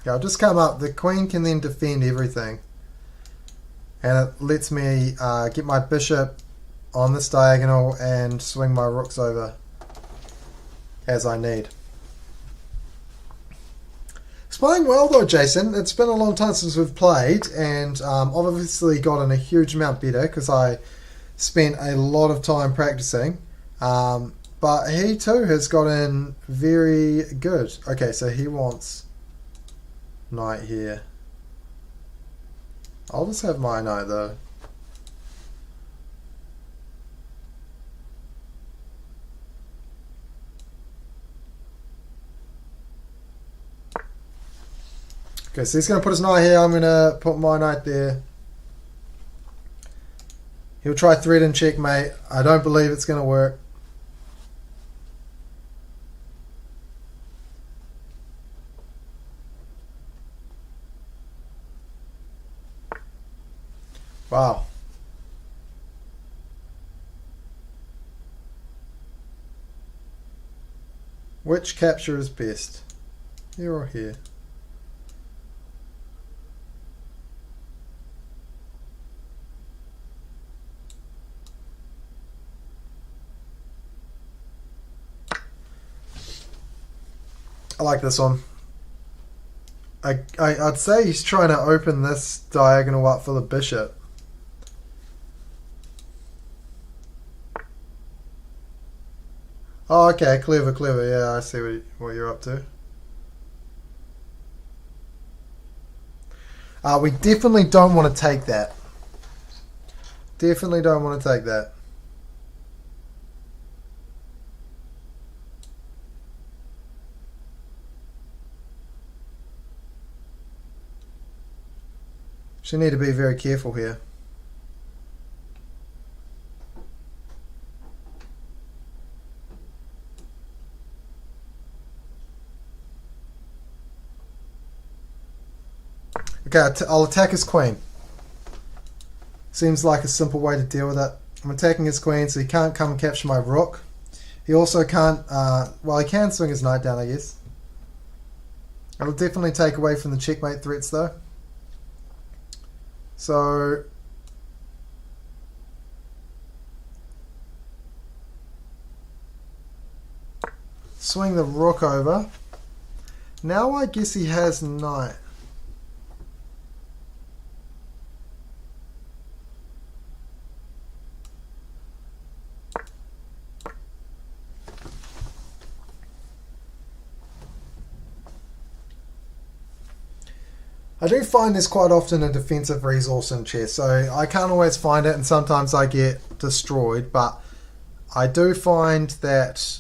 Yeah, I'll just come up. The queen can then defend everything. And it lets me get my bishop on this diagonal and swing my rooks over as I need. It's playing well though, Jason. It's been a long time since we've played, and I've obviously gotten a huge amount better because I spent a lot of time practicing. But he too has gotten very good. Okay, so he wants knight here. I'll just have my knight though. Okay, so he's going to put his knight here. I'm going to put my knight there. He'll try threat and checkmate. I don't believe it's going to work. Wow. Which capture is best? Here or here? I like this one. I'd say he's trying to open this diagonal up for the bishop. Oh, okay, clever, clever. Yeah, I see what you're up to. We definitely don't want to take that. Definitely don't want to take that. So you need to be very careful here. Okay, I'll attack his queen. Seems like a simple way to deal with it. I'm attacking his queen, so he can't come and capture my rook. He also can't, well, he can swing his knight down, I guess. It'll definitely take away from the checkmate threats, though. So swing the rook over. Now I guess he has knight. I do find there's quite often a defensive resource in chess, so I can't always find it and sometimes I get destroyed, but I do find that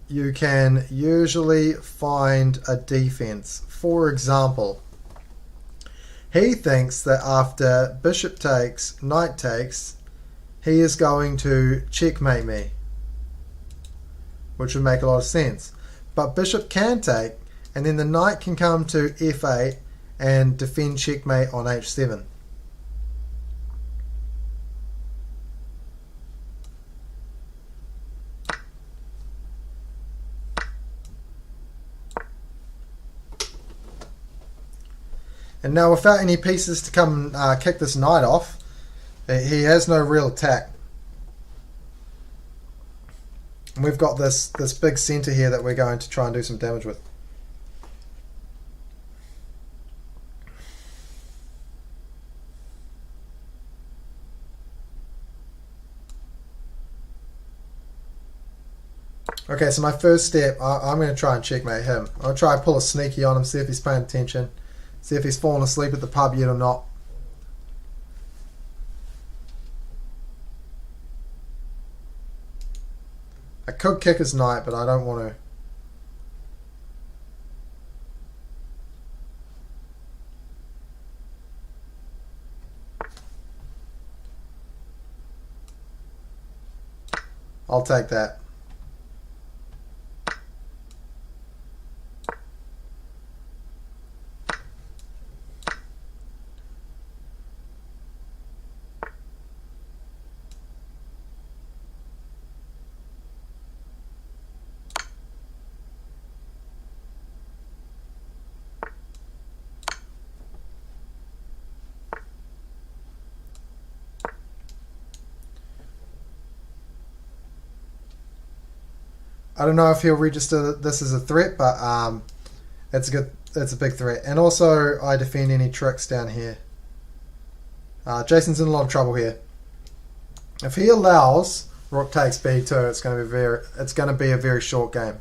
you can usually find a defense. For example, he thinks that after bishop takes, knight takes, he is going to checkmate me, which would make a lot of sense. But bishop can take, and then the knight can come to f8 and defend checkmate on h7. And now without any pieces to come kick this knight off, he has no real attack. And we've got this big center here that we're going to try and do some damage with. Okay, so my first step, I'm going to try and checkmate him. I'll try and pull a sneaky on him, see if he's paying attention, see if he's fallen asleep at the pub yet or not. I could kick his knight, but I don't want to. I'll take that. I don't know if he'll register this as a threat, but it's a big threat. And also, I defend any tricks down here. Jason's in a lot of trouble here. If he allows rook takes b2, it's going to be a very short game.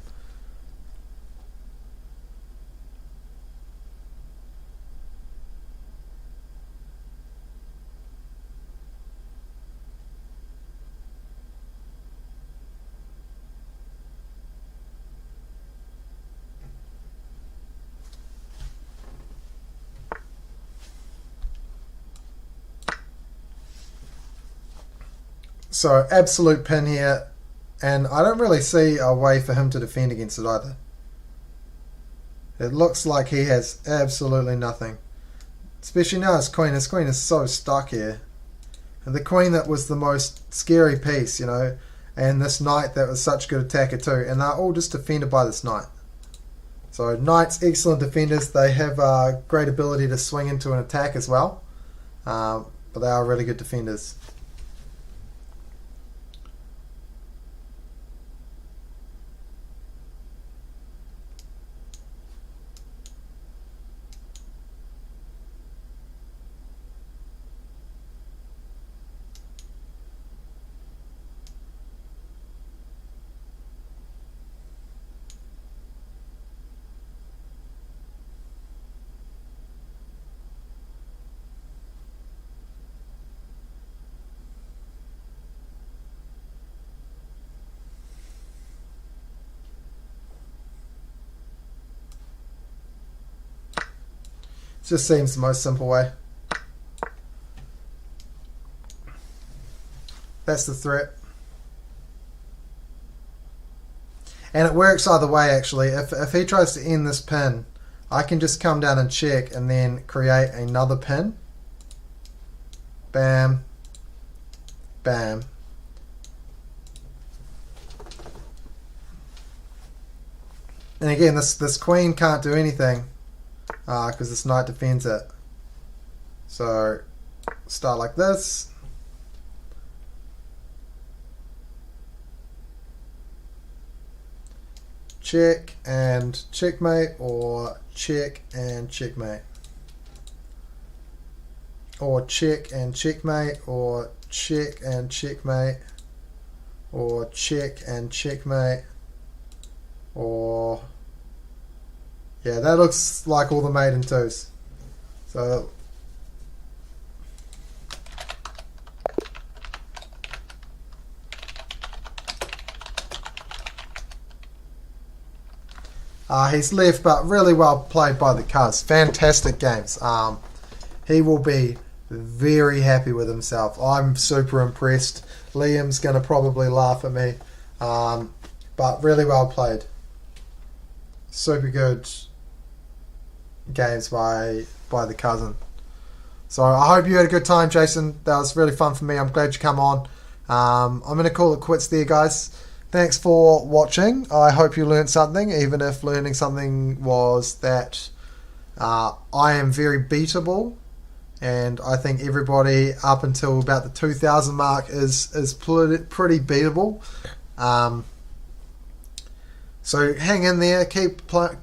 So absolute pin here, and I don't really see a way for him to defend against it either. It looks like he has absolutely nothing. Especially now his queen is so stuck here. And the queen that was the most scary piece, you know, and this knight that was such a good attacker too, and they're all just defended by this knight. So knights, excellent defenders. They have a great ability to swing into an attack as well, but they are really good defenders. Just seems the most simple way. That's the threat. And it works either way actually. If he tries to end this pin, I can just come down and check and then create another pin. Bam. Bam. And again, this queen can't do anything because this knight defends it. So start like this. Check and checkmate, or check and checkmate, or check and checkmate, or check and checkmate, or check and checkmate, or yeah, that looks like all the mate and twos. So he's left, but really well played by the Cuz. Fantastic games. He will be very happy with himself. I'm super impressed. Liam's going to probably laugh at me, but really well played. Super good games by the cousin. So I hope you had a good time, Jason. That was really fun for me. I'm glad you come on. I'm going to call it quits there, guys. Thanks for watching. I hope you learned something, even if learning something was that I am very beatable, and I think everybody up until about the 2000 mark is pretty beatable. So hang in there, keep playing.